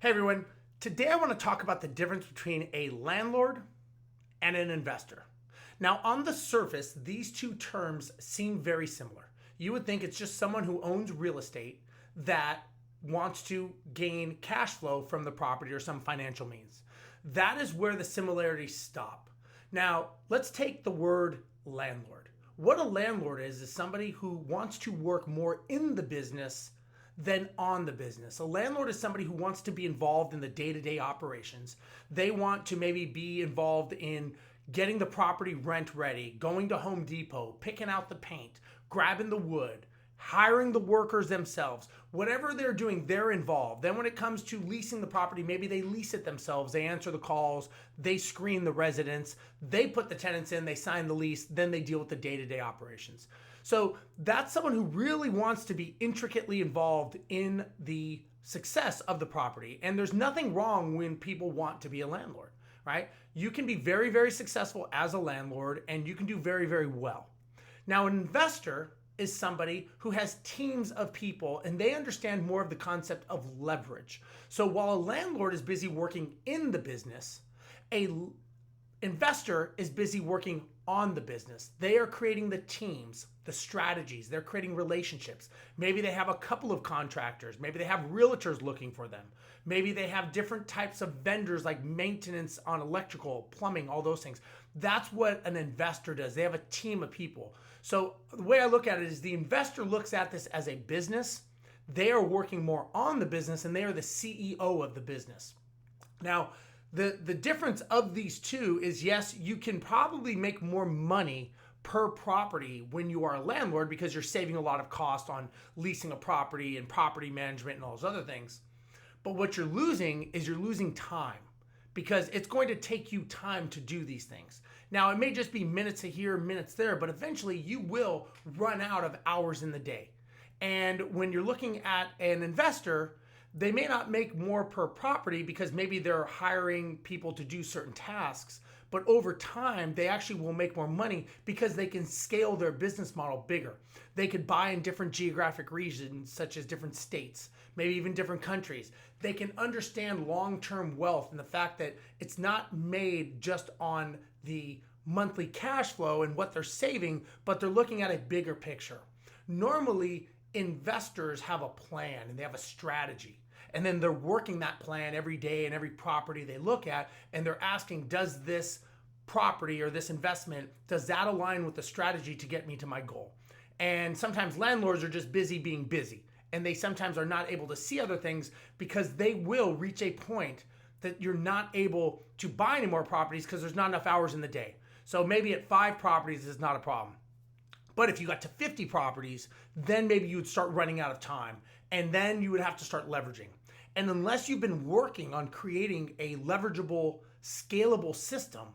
Hey everyone, today I want to talk about the difference between a landlord and an investor. Now, on the surface, these two terms seem very similar. You would think it's just someone who owns real estate that wants to gain cash flow from the property or some financial means. That is where the similarities stop. Now, let's take the word landlord. What a landlord is somebody who wants to work more in the business than on the business. A landlord is somebody who wants to be involved in the day-to-day operations. They want to maybe be involved in getting the property rent ready, going to Home Depot, picking out the paint, grabbing the wood, hiring the workers themselves. Whatever they're doing, they're involved. Then when it comes to leasing the property, maybe they lease it themselves. They answer the calls, they screen the residents, they put the tenants in, they sign the lease, then they deal with the day-to-day operations. So that's someone who really wants to be intricately involved in the success of the property. And there's nothing wrong when people want to be a landlord, right? You can be very, very successful as a landlord and you can do very, very well. Now, an investor is somebody who has teams of people and they understand more of the concept of leverage. So while a landlord is busy working in the business, an investor is busy working on the business. They are creating the teams, the strategies, they're creating relationships. Maybe they have a couple of contractors. Maybe they have realtors looking for them. Maybe they have different types of vendors like maintenance on electrical, plumbing, all those things. That's what an investor does. They have a team of people. So the way I look at it is the investor looks at this as a business. They are working more on the business and they are the CEO of the business. Now, the difference of these two is, yes, you can probably make more money per property when you are a landlord because you're saving a lot of cost on leasing a property and property management and all those other things. But what you're losing is you're losing time because it's going to take you time to do these things. Now, it may just be minutes here, minutes there, but eventually you will run out of hours in the day. And when you're looking at an investor, they may not make more per property because maybe they're hiring people to do certain tasks, but over time, they actually will make more money because they can scale their business model bigger. They could buy in different geographic regions, such as different states, maybe even different countries. They can understand long-term wealth and the fact that it's not made just on the monthly cash flow and what they're saving, but they're looking at a bigger picture. Normally, investors have a plan and they have a strategy. And then they're working that plan every day and every property they look at, and they're asking, does this property or this investment, does that align with the strategy to get me to my goal? And sometimes landlords are just busy being busy, and they sometimes are not able to see other things because they will reach a point that you're not able to buy any more properties because there's not enough hours in the day. So maybe at 5 properties is not a problem. But if you got to 50 properties, then maybe you would start running out of time, and then you would have to start leveraging. And unless you've been working on creating a leverageable, scalable system,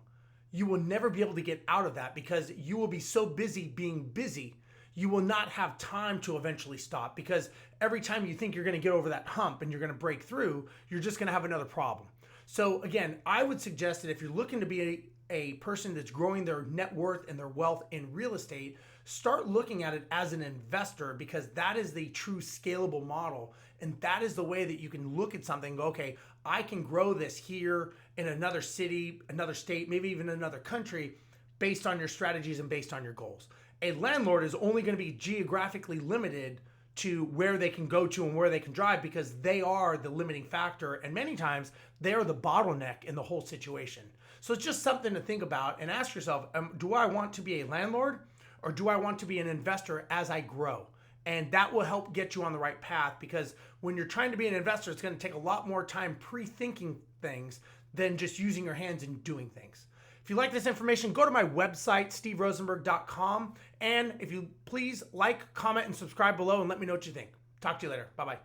you will never be able to get out of that because you will be so busy being busy, you will not have time to eventually stop because every time you think you're going to get over that hump and you're going to break through, you're just going to have another problem. So again, I would suggest that if you're looking to be a person that's growing their net worth and their wealth in real estate, start looking at it as an investor because that is the true scalable model. And that is the way that you can look at something and go, okay, I can grow this here in another city, another state, maybe even another country based on your strategies and based on your goals. A landlord is only going to be geographically limited to where they can go to and where they can drive because they are the limiting factor. And many times they are the bottleneck in the whole situation. So it's just something to think about and ask yourself, do I want to be a landlord or do I want to be an investor as I grow? And that will help get you on the right path because when you're trying to be an investor, it's going to take a lot more time pre-thinking things than just using your hands and doing things. If you like this information, go to my website, steverozenberg.com. And if you please like, comment, and subscribe below and let me know what you think. Talk to you later. Bye-bye.